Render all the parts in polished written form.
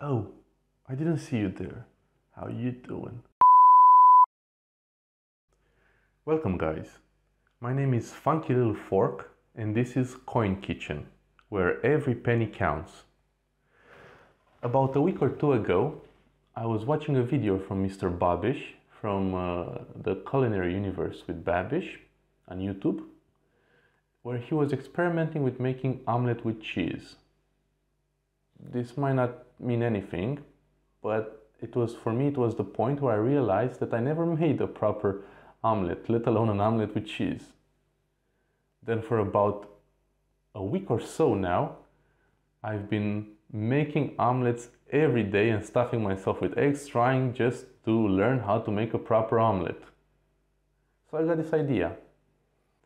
Oh, I didn't see you there. How you doing? Welcome guys. My name is Funky Little Fork and this is Coin Kitchen, where every penny counts. About a week or two ago, I was watching a video from Mr. Babish from the Culinary Universe with Babish on YouTube, where he was experimenting with making omelette with cheese. This might not mean anything, but for me it was the point where I realized that I never made a proper omelette, let alone an omelette with cheese. Then for about a week or so now, I've been making omelets every day and stuffing myself with eggs, trying just to learn how to make a proper omelette. So I got this idea.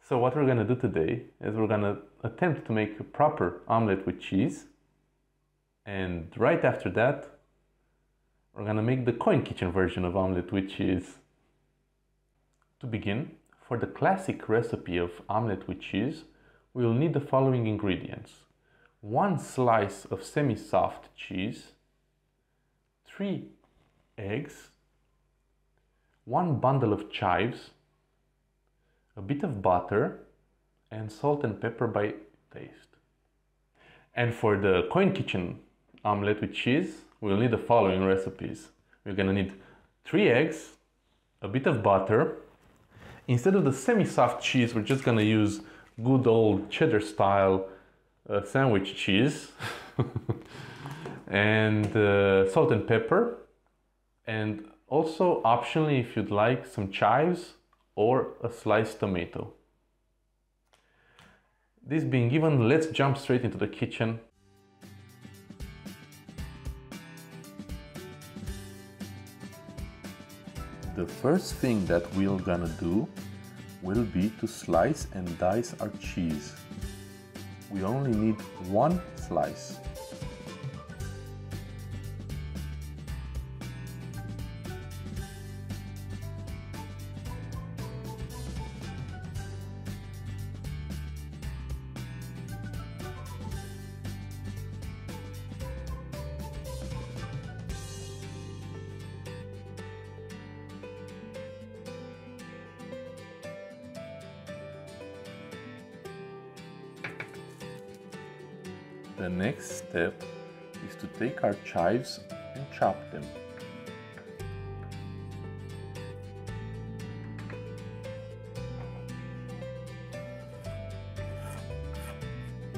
So what we're gonna do today is we're gonna attempt to make a proper omelette with cheese. And right after that, we're gonna make the Coin Kitchen version of omelette with cheese. To begin, for the classic recipe of omelette with cheese, we will need the following ingredients. 1 slice of semi-soft cheese, 3 eggs, 1 bundle of chives, a bit of butter, and salt and pepper by taste. And for the Coin Kitchen omelette with cheese, we'll need the following recipes. We're gonna need 3 eggs, a bit of butter. Instead of the semi-soft cheese, we're just gonna use good old cheddar style sandwich cheese and salt and pepper, and also optionally, if you'd like, some chives or a sliced tomato. This being given, let's jump straight into the kitchen. The first thing that we're gonna do will be to slice and dice our cheese. We only need 1 slice. The next step is to take our chives and chop them.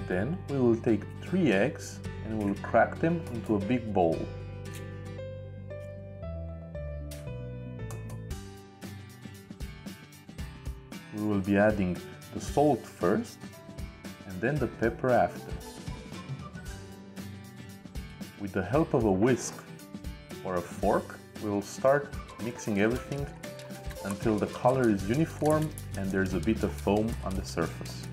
Then we will take 3 eggs and we'll crack them into a big bowl. We will be adding the salt first and then the pepper after. With the help of a whisk or a fork, we will start mixing everything until the color is uniform and there's a bit of foam on the surface.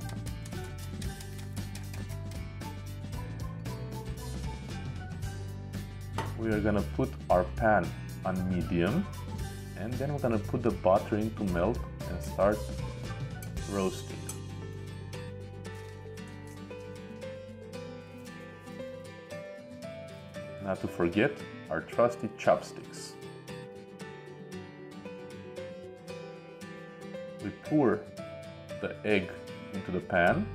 We are gonna put our pan on medium, and then we're gonna put the butter in to melt and start roasting. Not to forget our trusty chopsticks. We pour the egg into the pan,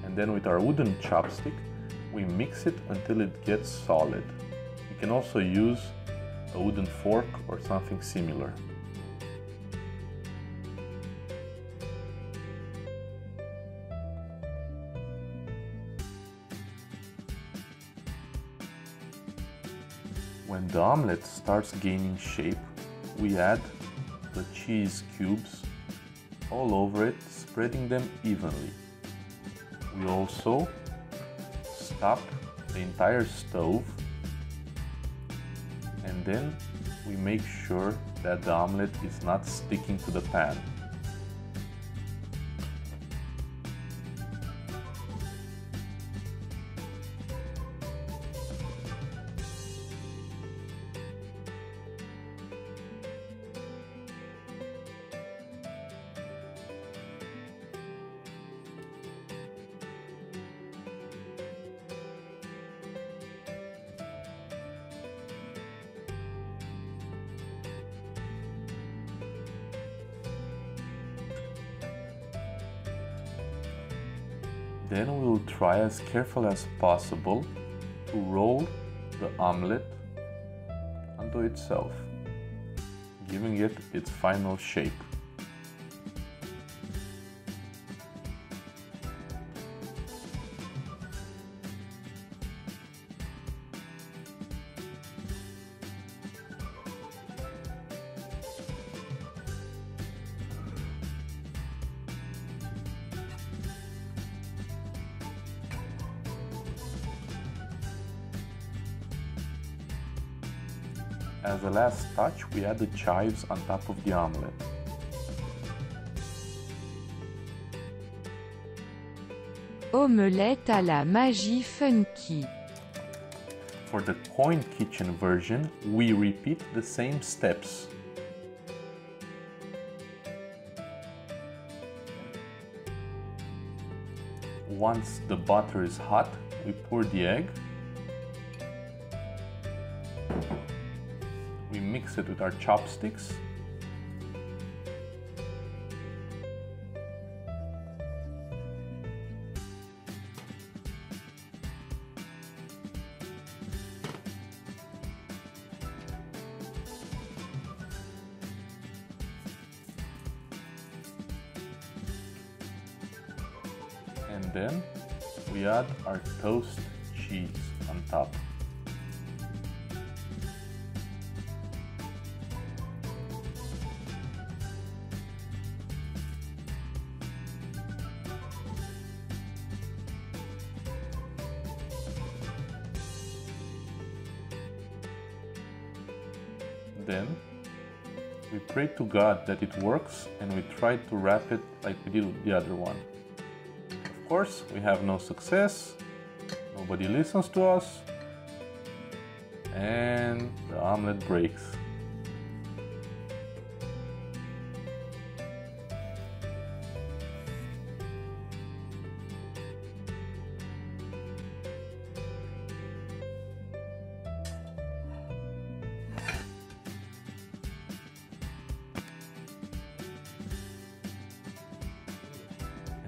and then with our wooden chopstick we mix it until it gets solid. You can also use a wooden fork or something similar. When the omelette starts gaining shape, we add the cheese cubes all over it, spreading them evenly. We also stop the entire stove, and then we make sure that the omelette is not sticking to the pan. Then we will try as careful as possible to roll the omelette onto itself, giving it its final shape. As a last touch, we add the chives on top of the omelette. Omelette à la magie funky. For the coin kitchen version, we repeat the same steps. Once the butter is hot, we pour the egg. We mix it with our chopsticks. And then we add our toast cheese on top. Then we pray to God that it works and we try to wrap it like we did with the other one. Of course, we have no success, nobody listens to us, and the omelette breaks.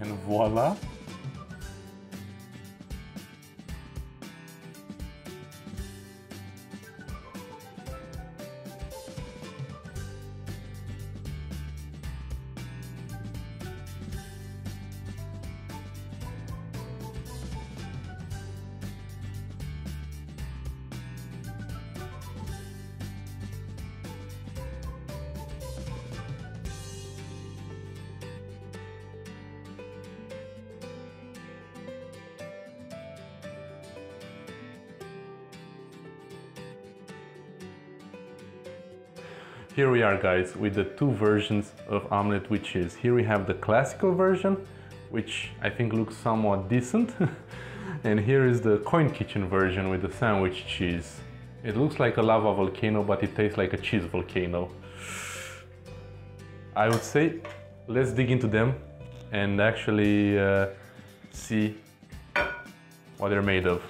And voila! Here we are, guys, with the two versions of omelette with cheese. Here we have the classical version, which I think looks somewhat decent. And here is the coin kitchen version with the sandwich cheese. It looks like a lava volcano, but it tastes like a cheese volcano. I would say let's dig into them and actually see what they're made of.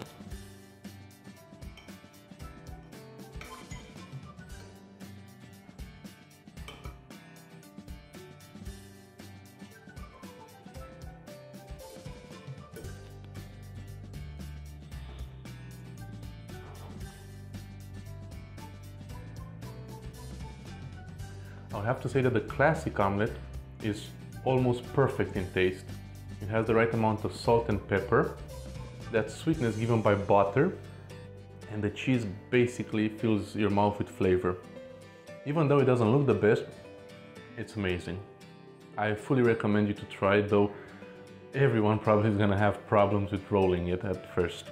I have to say that the classic omelette is almost perfect in taste. It has the right amount of salt and pepper, that sweetness given by butter, and the cheese basically fills your mouth with flavor. Even though it doesn't look the best, it's amazing. I fully recommend you to try it, though everyone probably is gonna have problems with rolling it at first.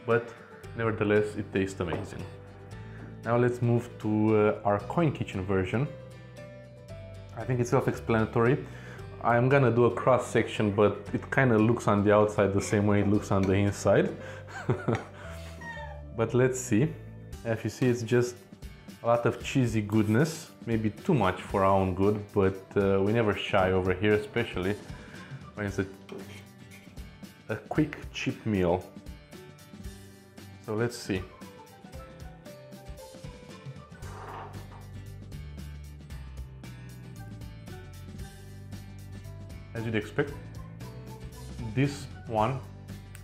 But nevertheless, it tastes amazing. Now let's move to our coin kitchen version. I think it's self-explanatory. I'm gonna do a cross section, but it kind of looks on the outside the same way it looks on the inside. But let's see. As you see, it's just a lot of cheesy goodness, maybe too much for our own good, but we never shy over here, especially when it's a quick, cheap meal. So let's see. As you'd expect, this one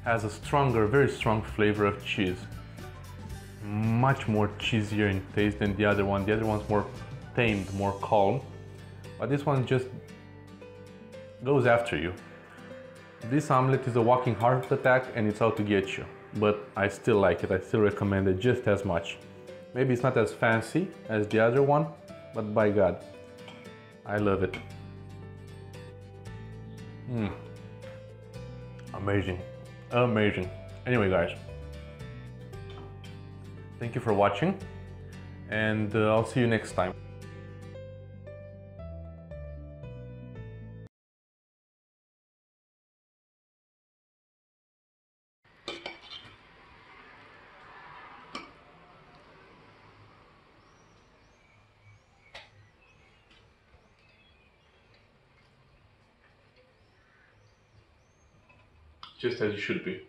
has a stronger, very strong flavor of cheese. Much more cheesier in taste than the other one. The other one's more tamed, more calm. But this one just goes after you. This omelette is a walking heart attack and it's out to get you. But I still like it. I still recommend it just as much. Maybe it's not as fancy as the other one, but by God, I love it. Amazing. Amazing. Anyway, guys, thank you for watching, and I'll see you next time. Just as it should be.